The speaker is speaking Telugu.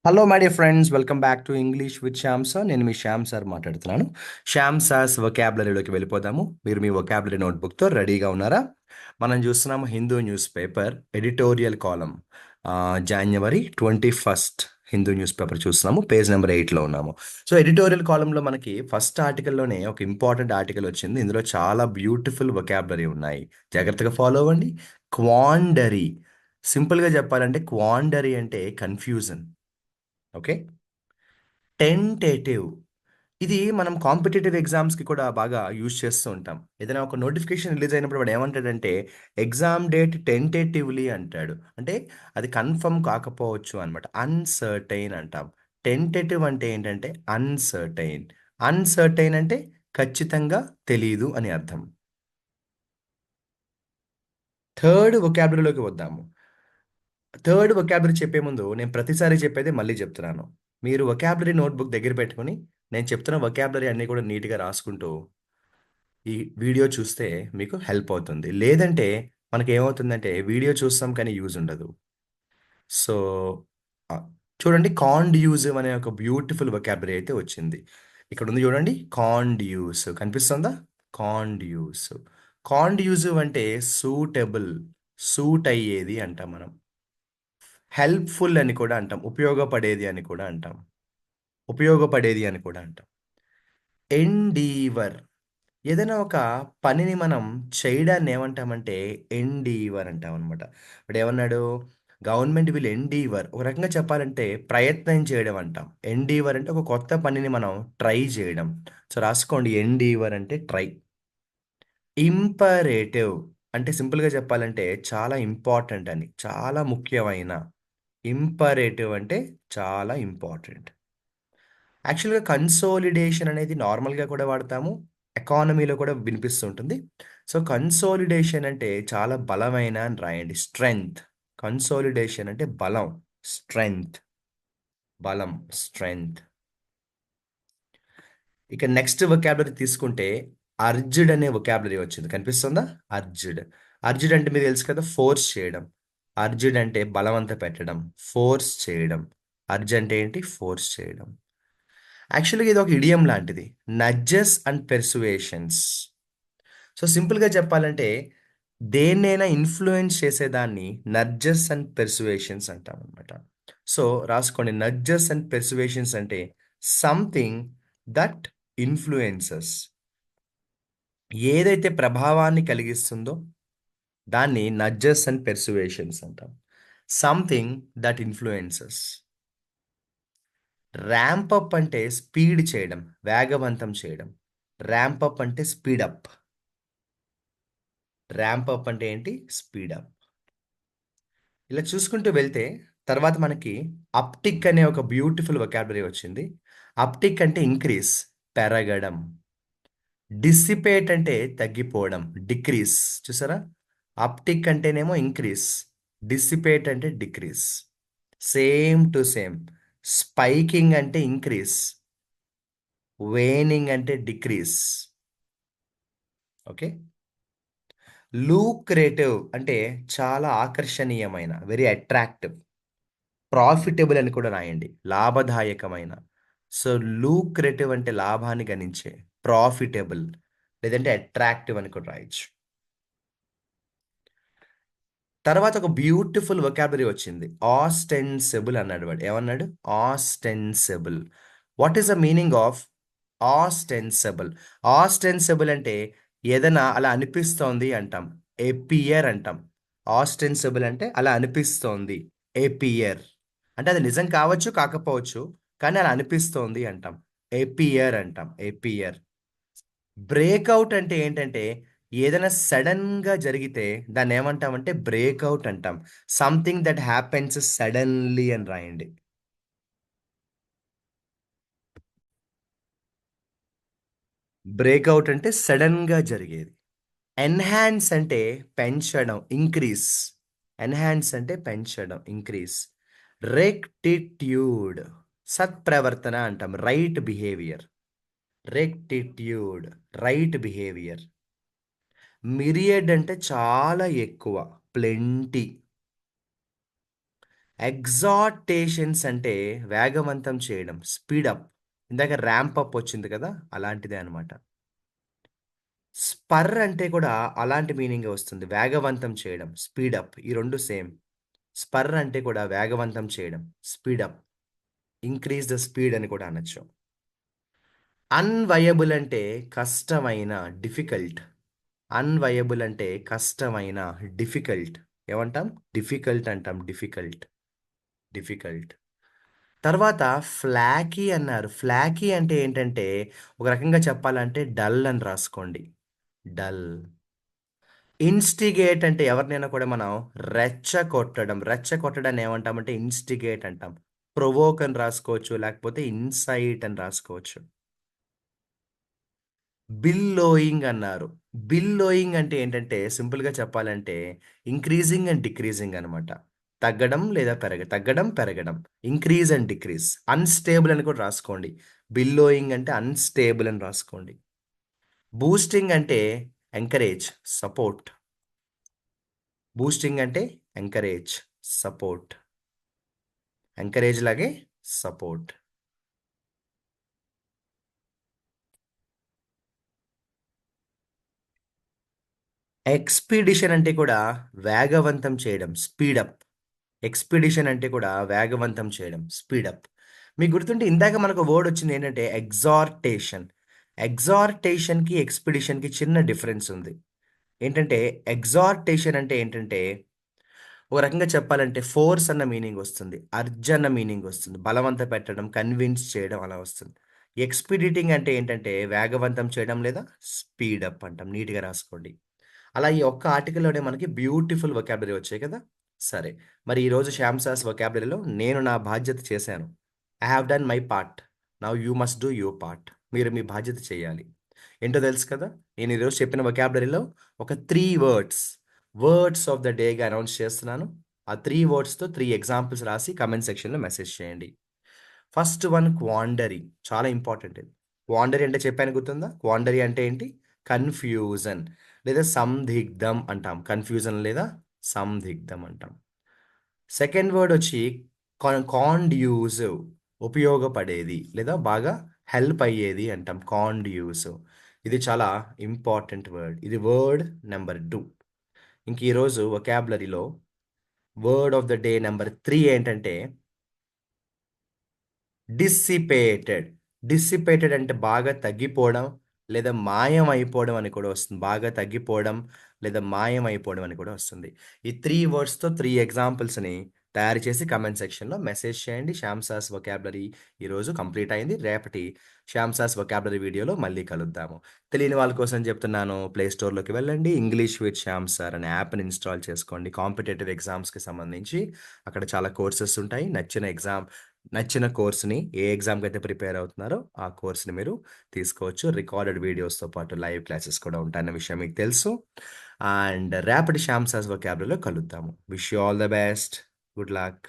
Hello my dear friends, welcome back to English with Shyam sir. నేను మీ శ్యామ్ సార్ మాట్లాడుతున్నాను. శ్యామ్ సార్స్ వొకాబులరీలోకి వెళ్ళిపోదాము. మీరు మీ వొకాబులరీ నోట్బుక్తో రెడీగా ఉన్నారా? మనం చూస్తున్నాము హిందూ న్యూస్ పేపర్ ఎడిటోరియల్ కాలం, January 21 హిందూ న్యూస్ పేపర్ చూస్తున్నాము. పేజ్ నెంబర్ 8లో ఉన్నాము. సో ఎడిటోరియల్ కాలంలో మనకి ఫస్ట్ ఆర్టికల్లోనే ఒక ఇంపార్టెంట్ ఆర్టికల్ వచ్చింది. ఇందులో చాలా బ్యూటిఫుల్ వొకాబులరీ ఉన్నాయి. జాగ్రత్తగా ఫాలో అవ్వండి. క్వాండరీ, సింపుల్గా చెప్పాలంటే క్వాండరీ అంటే కన్ఫ్యూజన్. ఓకే. టెంటేటివ్, ఇది మనం కాంపిటేటివ్ ఎగ్జామ్స్కి కూడా బాగా యూజ్ చేస్తూ ఉంటాం. ఏదైనా ఒక నోటిఫికేషన్ రిలీజ్ అయినప్పుడు వాడు ఏమంటాడంటే ఎగ్జామ్ డేట్ టెంటేటివ్లీ అంటాడు. అంటే అది కన్ఫర్మ్ కాకపోవచ్చు అనమాట. అన్సర్టైన్ అంటాం. టెంటేటివ్ అంటే ఏంటంటే అన్సర్టైన్. అన్సర్టైన్ అంటే ఖచ్చితంగా తెలియదు అని అర్థం. థర్డ్ వొకాబులరీలోకి వద్దాము. థర్డ్ వొకాబులరీ చెప్పే ముందు నేను ప్రతిసారి చెప్పేదే మళ్ళీ చెప్తున్నాను. మీరు వొకాబులరీ నోట్బుక్ దగ్గర పెట్టుకొని నేను చెప్తున్న వొకాబులరీ అన్నీ కూడా నీట్గా రాసుకుంటూ ఈ వీడియో చూస్తే మీకు హెల్ప్ అవుతుంది. లేదంటే మనకి ఏమవుతుందంటే వీడియో చూస్తాం కానీ యూజ్ ఉండదు. సో ఆ, చూడండి, కాండ్యూజివ్ అనే ఒక బ్యూటిఫుల్ వొకాబులరీ అయితే వచ్చింది. ఇక్కడ ఉంది చూడండి, కాండ్యూస్ కనిపిస్తుందా? కాండ్యూస్. కాండ్యూజివ్ అంటే సూటబుల్, సూట్ అయ్యేది అంటాం మనం. హెల్ప్ఫుల్ అని కూడా అంటాం. ఉపయోగపడేది అని కూడా అంటాం. ఉపయోగపడేది అని కూడా అంటాం. ఎండీవర్, ఏదైనా ఒక పనిని మనం చేయడాన్ని ఏమంటామంటే ఎండీవర్ అంటాం అనమాట. ఇప్పుడు ఏమన్నాడు? గవర్నమెంట్ విల్ ఎండీవర్, ఒక రకంగా చెప్పాలంటే ప్రయత్నం చేయడం అంటాం. ఎండీవర్ అంటే ఒక కొత్త పనిని మనం ట్రై చేయడం. సో రాసుకోండి, ఎండీవర్ అంటే ట్రై. ఇంపరేటివ్ అంటే సింపుల్గా చెప్పాలంటే చాలా ఇంపార్టెంట్ అని, చాలా ముఖ్యమైన. ఇంపరేటివ్ అంటే చాలా ఇంపార్టెంట్. యాక్చువల్‌గా కన్సోలిడేషన్ అనేది నార్మల్‌గా కూడా వాడతాము. ఎకానమీలో కూడా వినిపిస్తుంటుంది. సో, కన్సోలిడేషన్ అంటే చాలా బలమైన అని రాయండి. స్ట్రెంగ్త్. కన్సోలిడేషన్ అంటే బలం. స్ట్రెంగ్త్. బలం. స్ట్రెంగ్త్. ఇక నెక్స్ట్ వొకాబులరీ తీసుకుంటే అర్జ్డ్ అనే వొకాబులరీ వచ్చింది. కనిపిస్తుందా? అర్జ్డ్. అర్జ్డ్ అంటే మీకు తెలుసు కదా! ఫోర్స్ చేయడం. అర్జ్డ్ అంటే బలవంత పెట్టడం. ఫోర్స్ చేయడం. అర్జ్ అంటే ఏంటి? ఫోర్స్ చేయడం. యాక్చువల్‌గా ఇది ఒక ఇడియమ్ లాంటిది. నడ్జెస్ అండ్ పెర్సుయేషన్స్. సో, సింపుల్‌గా చెప్పాలంటే దేన్నైనా ఇన్‌ఫ్లూయెన్స్ చేసేదాన్ని నడ్జెస్ అండ్ పెర్సుయేషన్స్ అంటామనమాట. సో, రాసుకోండి, నడ్జెస్ అండ్ పెర్సుయేషన్స్ అంటే సంథింగ్ దట్ ఇన్‌ఫ్లూయెన్సెస్. ఏదైతే ప్రభావాన్ని కలిగిస్తుందో దాన్ని నడ్జెస్ అండ్ పెర్సుయేషన్స్ అంటాం. Something that influences. Ramp up అంటే స్పీడ్ చేయడం, వేగవంతం చేయడం. ర్యాంప్ అప్ అంటే స్పీడ్ అప్. ర్యాంప్ అప్ అంటే ఏంటి? Speed up. ఇలా చూసుకుంటూ వెళ్తే తర్వాత మనకి అప్టిక్ అనే ఒక బ్యూటిఫుల్ వొకాబులరీ వచ్చింది. అప్టిక్ అంటే ఇంక్రీస్, పెరగడం. డిసిపేట్ అంటే తగ్గిపోవడం, డిక్రీస్. చూసారా? అప్టిక్ అంటేనేమో ఇంక్రీస్, డిసిపేట్ అంటే decrease. Same to same. Spiking అంటే ఇంక్రీస్, వేనింగ్ అంటే డిక్రీస్. ఓకే. లూక్రేటివ్ అంటే చాలా ఆకర్షణీయమైన, వెరీ అట్రాక్టివ్. ప్రాఫిటబుల్ అని కూడా రాయండి, లాభదాయకమైన. సో లూక్రేటివ్ అంటే లాభాన్ని గణించే. ప్రాఫిటబుల్ లేదంటే అట్రాక్టివ్ అని కూడా రాయొచ్చు. తర్వాత ఒక బ్యూటిఫుల్ వొకాబులరీ వచ్చింది. ఆస్టెన్సిబుల్ అన్నాడు వాడు. ఏమన్నాడు? Ostensible. What is the meaning of ostensible? Ostensible అంటే ఏదైనా అలా అనిపిస్తోంది అంటాం. ఎపియర్ అంటాం. ఆస్టెన్సిబుల్ అంటే అలా అనిపిస్తోంది. ఎపియర్ అంటే అది నిజం కావచ్చు, కాకపోవచ్చు, కానీ అలా అనిపిస్తోంది అంటాం. ఎపియర్ అంటాం. ఎపియర్. బ్రేక్అవుట్ అంటే ఏంటంటే ఏదైనా సడన్‌గా జరిగితే దాన్నేమంటామంటే బ్రేక్అవుట్ అంటాం. సంథింగ్ దట్ హ్యాపెన్స్ సడన్‌లీ అని రాయండి. బ్రేక్అవుట్ అంటే సడన్‌గా జరిగేది. ఎన్హాన్స్ అంటే పెంచడం, ఇంక్రీజ్. ఎన్హాన్స్ అంటే పెంచడం, ఇంక్రీజ్. రెక్టిట్యూడ్, సత్ప్రవర్తన అంటాం. Right behaviour. Rectitude, right behaviour. Myriad అంటే చాలా ఎక్కువ, ప్లెంటీ. ఎగ్జార్టేషన్స్ అంటే వేగవంతం చేయడం, స్పీడప్. ఇందాక ర్యాంప్ అప్ వచ్చింది కదా! అలాంటిదే అనమాట. స్పర్ అంటే కూడా అలాంటి మీనింగే వస్తుంది. వేగవంతం చేయడం, స్పీడప్ ఈ 2 సేమ్. స్పర్ అంటే కూడా వేగవంతం చేయడం, స్పీడప్. ఇంక్రీజ్ ద స్పీడ్ అని కూడా అనొచ్చు. అన్‌వయబుల్ అంటే కష్టమైన, డిఫికల్ట్. అన్‌వయబుల్ అంటే కష్టమైన, డిఫికల్ట్. ఏమంటాం? డిఫికల్ట్ అంటాం. Difficult, difficult. తర్వాత ఫ్లాకీ అన్నారు. ఫ్లాకీ అంటే ఏంటంటే, ఒక రకంగా చెప్పాలంటే డల్ అని రాసుకోండి. డల్. ఇన్‌స్టిగేట్ అంటే ఎవరినైనా కూడా మనం రెచ్చగొట్టడం. రెచ్చగొట్టడాన్ని ఏమంటామంటే ఇన్‌స్టిగేట్ అంటాం. ప్రొవోక్ అని రాసుకోవచ్చు. లేకపోతే ఇన్‌సైట్ అని రాసుకోవచ్చు. బిల్లోయింగ్ అన్నారు. బిల్లోయింగ్ అంటే ఏంటంటే సింపుల్‌గా చెప్పాలంటే ఇంక్రీజింగ్ అండ్ డిక్రీజింగ్ అనమాట. తగ్గడం, పెరగడం. Increase and decrease. అన్‌స్టేబుల్ అని కూడా రాసుకోండి. బిల్లోయింగ్ అంటే అన్‌స్టేబుల్ అని రాసుకోండి. బూస్టింగ్ అంటే ఎంకరేజ్, సపోర్ట్. బూస్టింగ్ అంటే ఎంకరేజ్, సపోర్ట్. ఎంకరేజ్ లాగే సపోర్ట్. ఎక్స్‌పీడిషన్ అంటే కూడా వేగవంతం చేయడం, స్పీడప్. ఎక్స్‌పీడిషన్ అంటే కూడా వేగవంతం చేయడం, స్పీడప్. మీకు గుర్తుంటే ఇందాక మనకు వర్డ్ వచ్చింది ఏంటంటే ఎగ్జార్టేషన్. ఎగ్జార్టేషన్‌కి, ఎక్స్‌పీడిషన్‌కి చిన్న డిఫరెన్స్ ఉంది. ఏంటంటే ఎగ్జార్టేషన్ అంటే ఏంటంటే ఒక రకంగా చెప్పాలంటే ఫోర్స్ అన్న మీనింగ్ వస్తుంది. అర్జ్ అన్న మీనింగ్ వస్తుంది. బలవంత పెట్టడం, కన్విన్స్ చేయడం అలా వస్తుంది. ఎక్స్‌పీడిటింగ్ అంటే ఏంటంటే వేగవంతం చేయడం లేదా స్పీడప్ అంటాం. నీట్‌గా రాసుకోండి. అలా ఈ ఒక్క ఆర్టికల్‌లోనే మనకి బ్యూటిఫుల్ వొకాబులరీ వచ్చాయి కదా! సరే. మరి ఈరోజు శ్యామ్ సార్స్ వొకాబులరీలో నేను నా బాధ్యత చేశాను. I have done my part. Now you must do your part. మీరు మీ బాధ్యత చేయాలి. ఏంటో తెలుసు కదా! నేను ఈరోజు చెప్పిన వొకాబులరీలో ఒక 3 వర్డ్స్, వర్డ్స్ ఆఫ్ ద డేగా అనౌన్స్ చేస్తున్నాను. ఆ 3 వర్డ్స్‌తో 3 ఎగ్జాంపుల్స్ రాసి కామెంట్ సెక్షన్‌లో మెసేజ్ చేయండి. First one quandary. చాలా ఇంపార్టెంట్ ఇది. క్వాండరీ అంటే చెప్పాను గుర్తుందా? క్వాండరీ అంటే ఏంటి? కన్‌ఫ్యూజన్ లేదా సందిగ్ధం అంటాం. కన్‌ఫ్యూజన్ లేదా సందిగ్ధం అంటాం. సెకండ్ వర్డ్ వచ్చి కాండ్యూసివ్, ఉపయోగపడేది లేదా బాగా హెల్ప్ అయ్యేది అంటాం. కాండ్యూసివ్. ఇది చాలా ఇంపార్టెంట్ వర్డ్. ఇది వర్డ్ నంబర్ 2. ఇంక ఈరోజు వొకాబులరీలో word of the day number 3 ఏంటంటే డిస్సిపేటెడ్. డిస్సిపేటెడ్ అంటే బాగా తగ్గిపోవడం, లేదా మాయం అయిపోవడం అని కూడా వస్తుంది. బాగా తగ్గిపోవడం, లేదా మాయం అయిపోవడం అని కూడా వస్తుంది. ఈ 3 వర్డ్స్‌తో 3 ఎగ్జాంపుల్స్‌ని తయారు చేసి కామెంట్ సెక్షన్‌లో మెసేజ్ చేయండి. శ్యామ్ సాస్ వొకాబులరీ ఈరోజు కంప్లీట్ అయింది. రేపటి శ్యామ్ సాస్ వొకాబులరీ వీడియోలో మళ్ళీ కలుద్దాము. తెలియని వాళ్ళ కోసం చెప్తున్నాను. ప్లే స్టోర్‌లోకి వెళ్ళండి. ఇంగ్లీష్ విత్ శ్యామ్ సార్ అనే యాప్‌ని ఇన్‌స్టాల్ చేసుకోండి. కాంపిటేటివ్ ఎగ్జామ్స్‌కి సంబంధించి అక్కడ చాలా కోర్సెస్ ఉంటాయి. నచ్చిన కోర్స్‌ని ఏ ఎగ్జామ్‌కైతే ప్రిపేర్ అవుతున్నారో, ఆ కోర్స్‌ని మీరు తీసుకోవచ్చు. రికార్డెడ్ వీడియోస్‌తో పాటు లైవ్ క్లాసెస్ కూడా ఉంటాయన్న విషయం మీకు తెలుసు. అండ్ రేపటి శ్యామ్ సాస్ వొకాబులరీలో కలుద్దాము. Wish you all the best. Good luck.